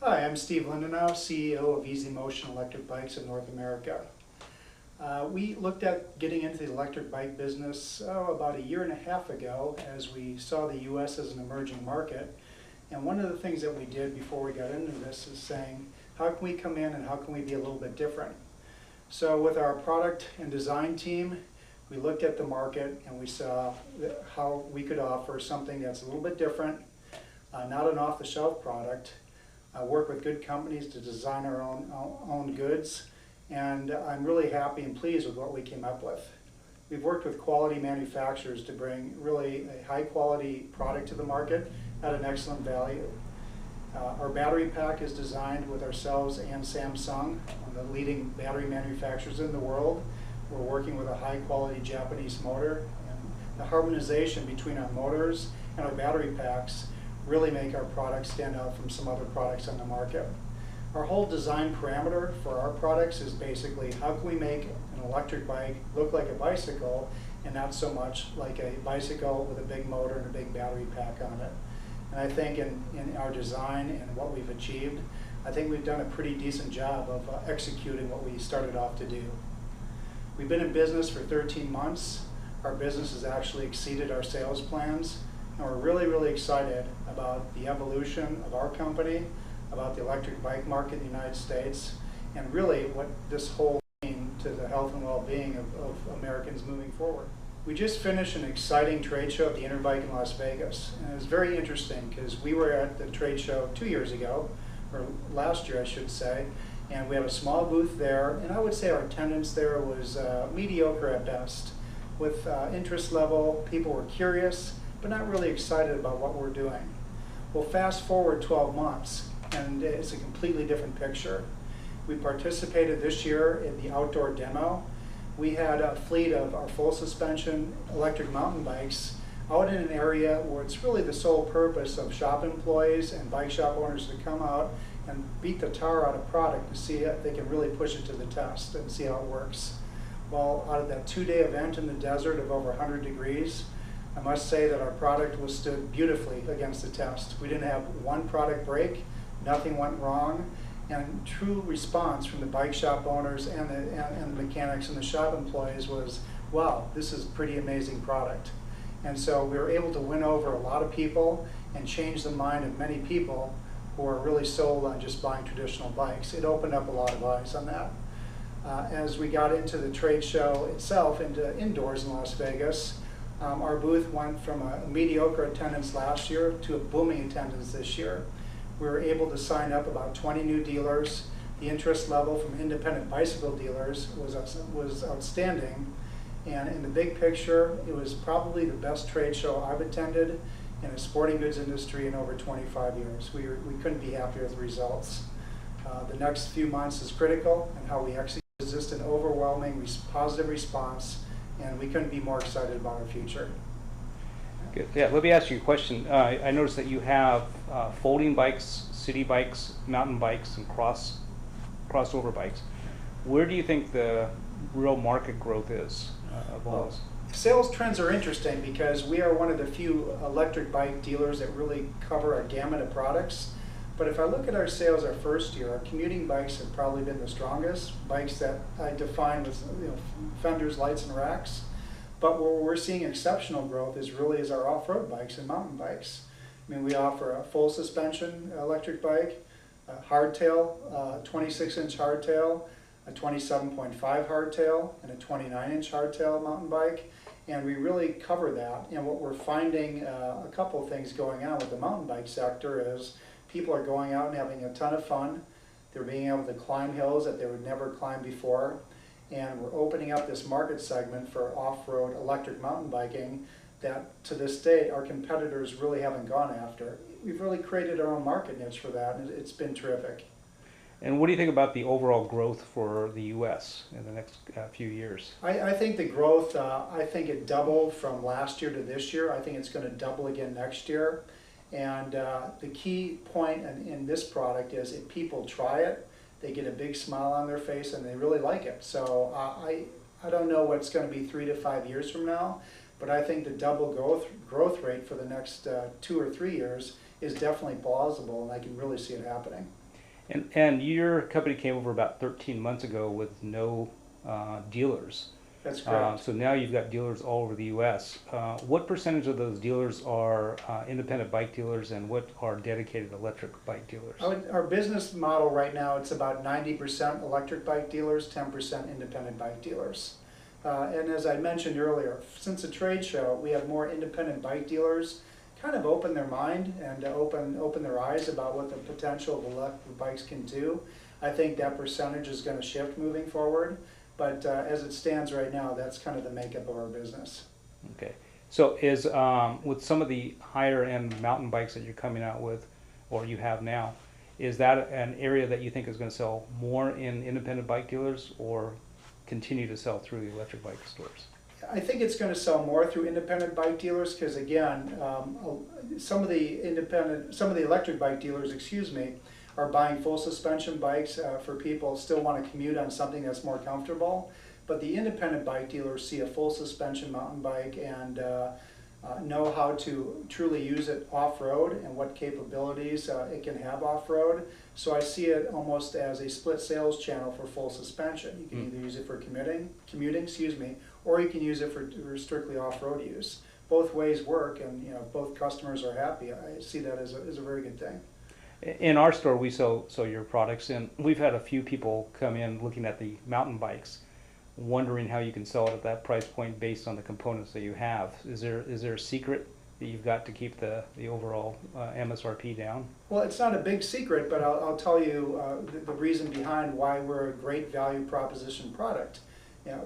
Hi, I'm Steve Lindenau, CEO of Easy Motion Electric Bikes in North America. We looked at getting into the electric bike business about a year and a half ago as we saw the U.S. as an emerging market. And one of the things that we did before we got into this is saying, how can we come in and how can we be a little bit different? So with our product and design team, we looked at the market and we saw how we could offer something that's a little bit different, not an off-the-shelf product, work with good companies to design our own goods, and I'm really happy and pleased with what we came up with. We've worked with quality manufacturers to bring really a high quality product to the market at an excellent value. Our battery pack is designed with ourselves and Samsung, one of the leading battery manufacturers in the world. We're working with a high quality Japanese motor, and the harmonization between our motors and our battery packs really make our products stand out from some other products on the market. Our whole design parameter for our products is basically how can we make an electric bike look like a bicycle and not so much like a bicycle with a big motor and a big battery pack on it. And I think in our design and what we've achieved, I think we've done a pretty decent job of executing what we started off to do. We've been in business for 13 months. Our business has actually exceeded our sales plans. And we're really, really excited about the evolution of our company, about the electric bike market in the United States, and really what this whole means to the health and well-being of Americans moving forward. We just finished an exciting trade show at the Interbike in Las Vegas. And it was very interesting because we were at the trade show 2 years ago, or last year I should say, and we had a small booth there, and I would say our attendance there was mediocre at best. With interest level, people were curious, but not really excited about what we're doing. Well, fast forward 12 months, and it's a completely different picture. We participated this year in the outdoor demo. We had a fleet of our full suspension electric mountain bikes out in an area where it's really the sole purpose of shop employees and bike shop owners to come out and beat the tar out of product to see if they can really push it to the test and see how it works. Well, out of that 2-day event in the desert of over 100 degrees, I must say that our product withstood beautifully against the test. We didn't have one product break, nothing went wrong, and true response from the bike shop owners and the mechanics and the shop employees was, wow, this is a pretty amazing product. And so we were able to win over a lot of people and change the mind of many people who are really sold on just buying traditional bikes. It opened up a lot of eyes on that. As we got into the trade show itself, into indoors in Las Vegas, our booth went from a mediocre attendance last year to a booming attendance this year. We were able to sign up about 20 new dealers. The interest level from independent bicycle dealers was outstanding. And in the big picture, it was probably the best trade show I've attended in a sporting goods industry in over 25 years. We couldn't be happier with the results. The next few months is critical, and how we execute is just an overwhelming positive response, and we couldn't be more excited about our future. Good. Yeah, let me ask you a question. I noticed that you have folding bikes, city bikes, mountain bikes, and crossover bikes. Where do you think the real market growth is of all those? Sales trends are interesting because we are one of the few electric bike dealers that really cover a gamut of products. But if I look at our sales our first year, our commuting bikes have probably been the strongest, bikes that I define with fenders, lights, and racks. But where we're seeing exceptional growth is our off-road bikes and mountain bikes. I mean, we offer a full suspension electric bike, a hardtail, 26-inch hardtail, a 27.5 hardtail, and a 29-inch hardtail mountain bike. And we really cover that. And what we're finding, a couple of things going on with the mountain bike sector is people are going out and having a ton of fun. They're being able to climb hills that they would never climb before. And we're opening up this market segment for off-road electric mountain biking that to this date our competitors really haven't gone after. We've really created our own market niche for that, and it's been terrific. And what do you think about the overall growth for the U.S. in the next few years? I think the growth, I think it doubled from last year to this year. I think it's going to double again next year. And the key point in this product is if people try it, they get a big smile on their face and they really like it. So I don't know what's going to be 3 to 5 years from now, but I think the double growth rate for the next 2 or 3 years is definitely plausible, and I can really see it happening. And your company came over about 13 months ago with no dealers. That's correct. So now you've got dealers all over the U.S. What percentage of those dealers are independent bike dealers, and what are dedicated electric bike dealers? Our business model right now, it's about 90% electric bike dealers, 10% independent bike dealers. And as I mentioned earlier, since the trade show, we have more independent bike dealers kind of open their mind and open their eyes about what the potential of electric bikes can do. I think that percentage is going to shift moving forward, but as it stands right now, that's kind of the makeup of our business. Okay. So is with some of the higher end mountain bikes that you're coming out with, or you have now, is that an area that you think is going to sell more in independent bike dealers, or continue to sell through the electric bike stores? I think it's going to sell more through independent bike dealers because, again, some of the electric bike dealers, are buying full suspension bikes for people who still want to commute on something that's more comfortable. But the independent bike dealers see a full suspension mountain bike and know how to truly use it off-road and what capabilities it can have off-road. So I see it almost as a split sales channel for full suspension. You can either use it for commuting, or you can use it for strictly off-road use. Both ways work, and both customers are happy. I see that as a very good thing. In our store, we sell your products, and we've had a few people come in looking at the mountain bikes, wondering how you can sell it at that price point based on the components that you have. Is there a secret that you've got to keep the overall MSRP down? Well, it's not a big secret, but I'll tell you the reason behind why we're a great value proposition product.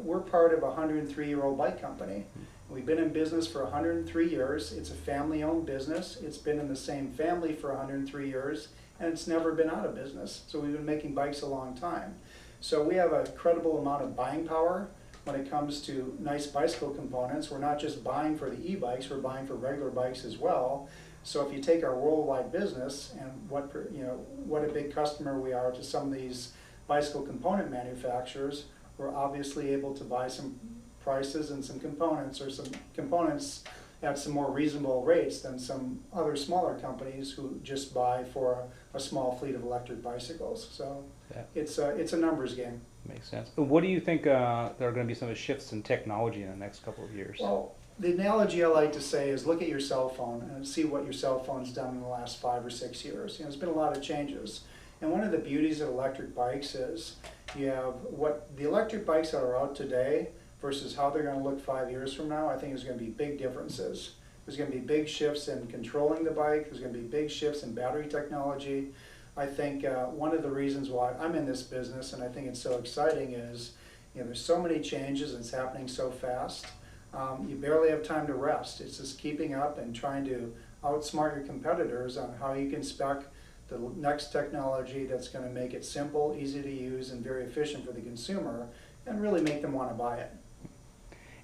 We're part of a 103-year-old bike company. We've been in business for 103 years. It's a family-owned business. It's been in the same family for 103 years, and it's never been out of business. So we've been making bikes a long time. So we have a credible amount of buying power when it comes to nice bicycle components. We're not just buying for the e-bikes, we're buying for regular bikes as well. So if you take our worldwide business and what a big customer we are to some of these bicycle component manufacturers, we're obviously able to buy some prices and some components at some more reasonable rates than some other smaller companies who just buy for a small fleet of electric bicycles. So yeah. It's a numbers game. Makes sense. What do you think there are going to be some of the shifts in technology in the next couple of years? Well, the analogy I like to say is look at your cell phone and see what your cell phone's done in the last 5 or 6 years. There's been a lot of changes. And one of the beauties of electric bikes is you have what the electric bikes that are out today versus how they're going to look 5 years from now. I think there's going to be big differences. There's going to be big shifts in controlling the bike. There's going to be big shifts in battery technology. I think one of the reasons why I'm in this business and I think it's so exciting is there's so many changes and it's happening so fast. You barely have time to rest. It's just keeping up and trying to outsmart your competitors on how you can spec the next technology that's going to make it simple, easy to use, and very efficient for the consumer, and really make them want to buy it.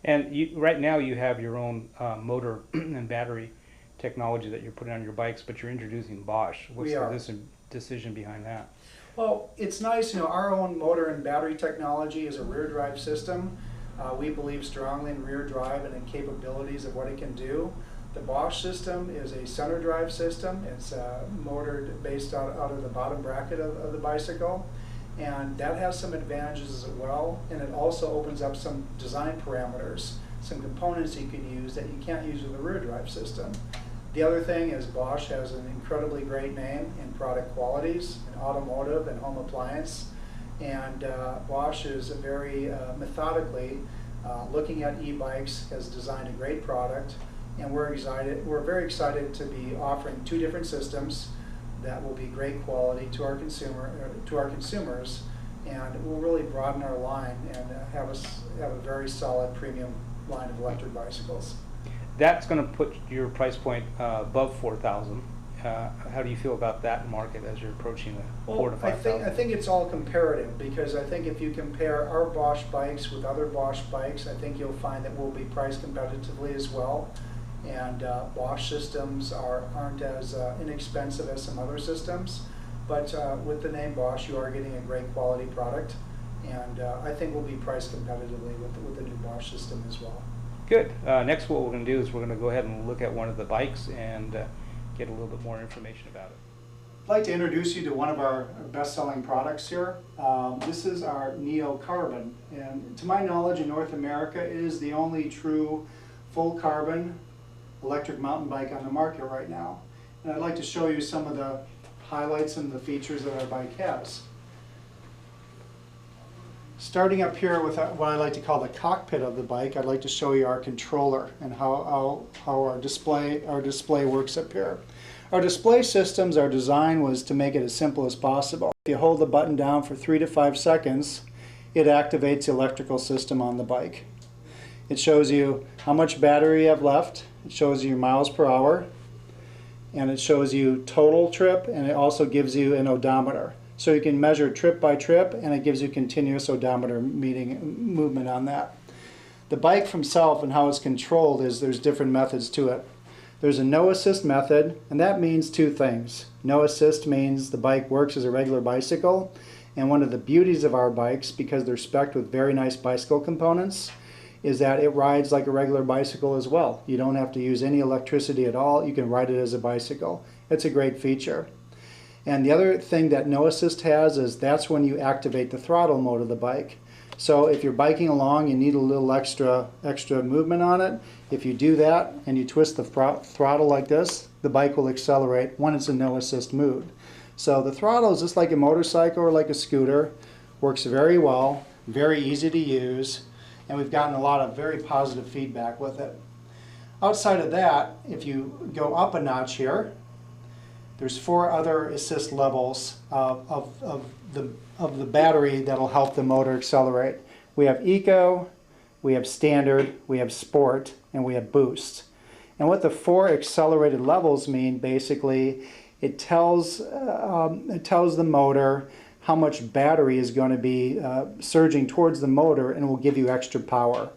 And right now you have your own motor and battery technology that you're putting on your bikes, but you're introducing Bosch. What's the decision behind that? Well, it's nice. Our own motor and battery technology is a rear drive system. We believe strongly in rear drive and in capabilities of what it can do. The Bosch system is a center drive system. It's motored based out of the bottom bracket of the bicycle. And that has some advantages as well, and it also opens up some design parameters, some components you can use that you can't use with the rear drive system. The other thing is Bosch has an incredibly great name in product qualities, in automotive and home appliance, and Bosch is very methodically looking at e-bikes, has designed a great product, and we're very excited to be offering 2 different systems that will be great quality to our consumers, and will really broaden our line and have a very solid premium line of electric bicycles. That's going to put your price point above $4,000. How do you feel about that market as you're approaching the $4,000 to $5,000? I think it's all comparative, because I think if you compare our Bosch bikes with other Bosch bikes, I think you'll find that we'll be priced competitively as well. And Bosch systems aren't as inexpensive as some other systems, but with the name Bosch, you are getting a great quality product, and I think we'll be priced competitively with the new Bosch system as well. Good. Next, what we're going to do is we're going to go ahead and look at one of the bikes and get a little bit more information about it. I'd like to introduce you to one of our best-selling products here. This is our Neo Carbon, and to my knowledge in North America it is the only true full carbon electric mountain bike on the market right now. And I'd like to show you some of the highlights and the features that our bike has. Starting up here with what I like to call the cockpit of the bike, I'd like to show you our controller and how our display works up here. Our display systems, our design was to make it as simple as possible. If you hold the button down for 3 to 5 seconds, it activates the electrical system on the bike. It shows you how much battery you have left, it shows you your miles per hour, and it shows you total trip, and it also gives you an odometer. So you can measure trip by trip, and it gives you continuous odometer movement on that. The bike from itself and how it's controlled is there's different methods to it. There's a no assist method, and that means 2 things. No assist means the bike works as a regular bicycle, and one of the beauties of our bikes, because they're spec'd with very nice bicycle components, is that it rides like a regular bicycle as well. You don't have to use any electricity at all. You can ride it as a bicycle. It's a great feature. And the other thing that no assist has is that's when you activate the throttle mode of the bike. So if you're biking along, you need a little extra movement on it. If you do that and you twist the throttle like this, the bike will accelerate when it's in no assist mood. So the throttle is just like a motorcycle or like a scooter, works very well, very easy to use, and we've gotten a lot of very positive feedback with it. Outside of that, if you go up a notch here, there's 4 other assist levels of the battery that'll help the motor accelerate. We have Eco, we have Standard, we have Sport, and we have Boost. And what the 4 accelerated levels mean, basically, it tells the motor how much battery is going to be surging towards the motor, and will give you extra power.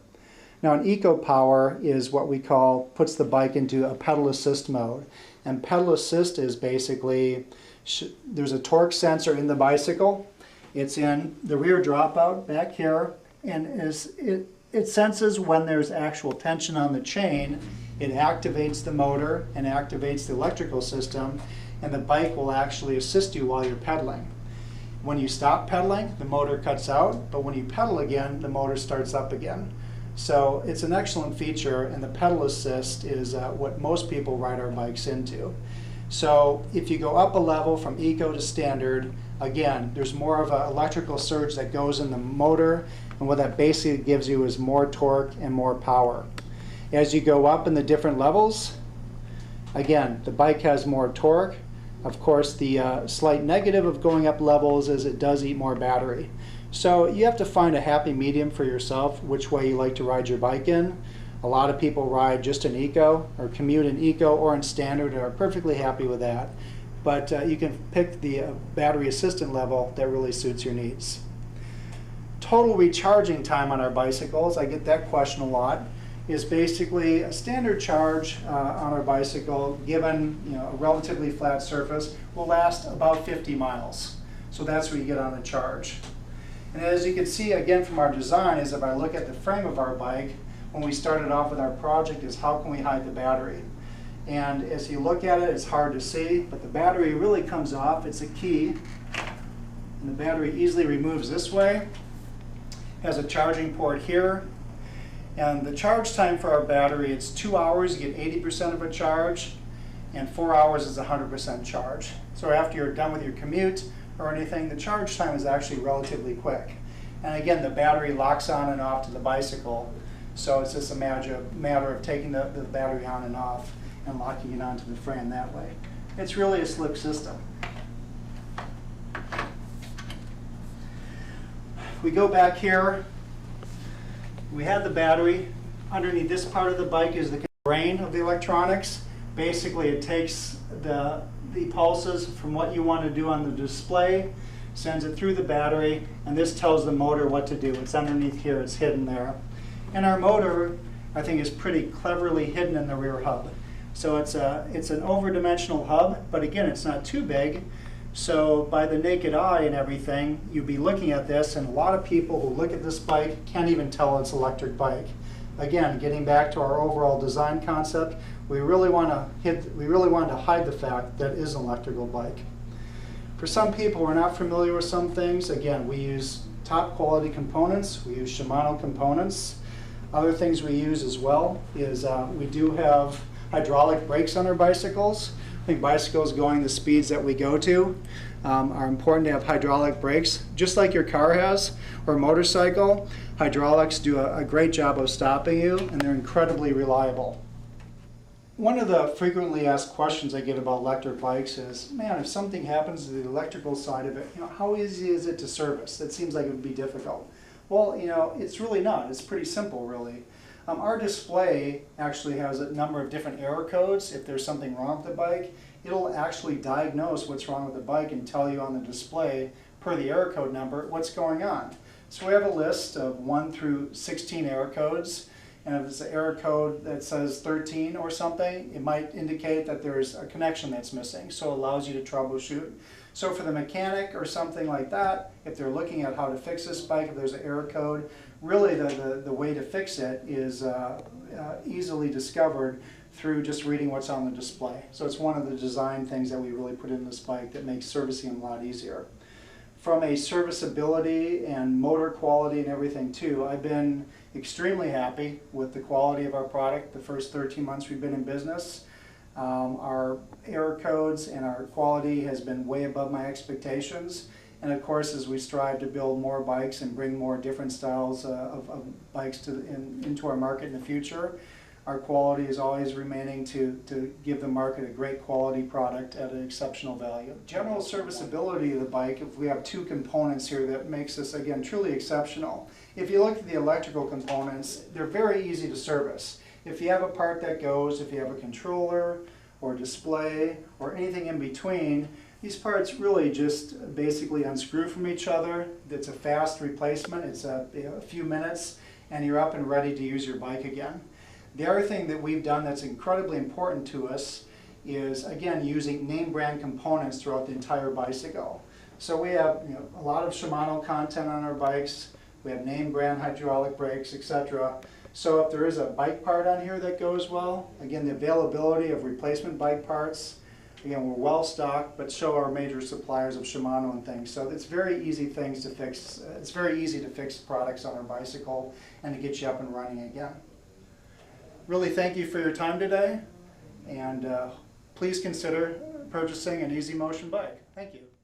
Now an Eco Power is what we call, puts the bike into a pedal assist mode. And pedal assist is basically, there's a torque sensor in the bicycle. It's in the rear dropout back here, and it senses when there's actual tension on the chain. It activates the motor and activates the electrical system, and the bike will actually assist you while you're pedaling. When you stop pedaling, the motor cuts out, but when you pedal again, the motor starts up again. So it's an excellent feature, and the pedal assist is what most people ride our bikes into. So if you go up a level from Eco to Standard, again, there's more of an electrical surge that goes in the motor, and what that basically gives you is more torque and more power. As you go up in the different levels, again, the bike has more torque. Of course, the slight negative of going up levels is it does eat more battery. So you have to find a happy medium for yourself, which way you like to ride your bike in. A lot of people ride just in Eco, or commute in Eco or in Standard, and are perfectly happy with that. But you can pick the battery assistant level that really suits your needs. Total recharging time on our bicycles, I get that question a lot, is basically a standard charge on our bicycle, given a relatively flat surface, will last about 50 miles. So that's what you get on a charge. And as you can see again from our design, is if I look at the frame of our bike, when we started off with our project, is how can we hide the battery? And as you look at it, it's hard to see, but the battery really comes off. It's a key, and the battery easily removes this way. Has a charging port here, and the charge time for our battery, it's 2 hours, you get 80% of a charge, and 4 hours is 100% charge. So after you're done with your commute or anything, the charge time is actually relatively quick. And again, the battery locks on and off to the bicycle, so it's just a matter of taking the battery on and off and locking it onto the frame that way. It's really a slick system. We go back here, we have the battery. Underneath this part of the bike is the brain of the electronics. Basically it takes the pulses from what you want to do on the display, sends it through the battery, and this tells the motor what to do. It's underneath here, it's hidden there. And our motor, I think, is pretty cleverly hidden in the rear hub. So it's an over-dimensional hub, but again, it's not too big. So by the naked eye and everything, you'd be looking at this, and a lot of people who look at this bike can't even tell it's an electric bike. Again, getting back to our overall design concept, we really wanted to hide the fact that it is an electrical bike. For some people who are not familiar with some things, again, we use top quality components. We use Shimano components. Other things we use as well is we do have hydraulic brakes on our bicycles. I think bicycles going the speeds that we go to are important to have hydraulic brakes. Just like your car has, or a motorcycle, hydraulics do a great job of stopping you, and they're incredibly reliable. One of the frequently asked questions I get about electric bikes is, man, if something happens to the electrical side of it, how easy is it to service? It seems like it would be difficult. Well, it's really not. It's pretty simple, really. Our display actually has a number of different error codes. If there's something wrong with the bike, it'll actually diagnose what's wrong with the bike and tell you on the display, per the error code number, what's going on. So we have a list of 1 through 16 error codes. And if it's an error code that says 13 or something, it might indicate that there's a connection that's missing, so it allows you to troubleshoot. So for the mechanic or something like that, if they're looking at how to fix this bike, if there's an error code, really the way to fix it is easily discovered through just reading what's on the display. So it's one of the design things that we really put in this bike that makes servicing a lot easier. From a serviceability and motor quality and everything too, I've been extremely happy with the quality of our product the first 13 months we've been in business. Our error codes and our quality has been way above my expectations. And of course, as we strive to build more bikes and bring more different styles of bikes into our market in the future, our quality is always remaining to give the market a great quality product at an exceptional value. General serviceability of the bike, if we have 2 components here that makes this, again, truly exceptional. If you look at the electrical components, they're very easy to service. If you have a part that goes, if you have a controller or display or anything in between, these parts really just basically unscrew from each other. It's a fast replacement. It's a few minutes and you're up and ready to use your bike again. The other thing that we've done that's incredibly important to us is, again, using name brand components throughout the entire bicycle. So we have a lot of Shimano content on our bikes. We have name brand hydraulic brakes, etc. So if there is a bike part on here that goes well, again, the availability of replacement bike parts, again, we're well stocked, but show our major suppliers of Shimano and things. So it's very easy things to fix. It's very easy to fix products on our bicycle and to get you up and running again. Really thank you for your time today, and please consider purchasing an Easy Motion bike. Thank you.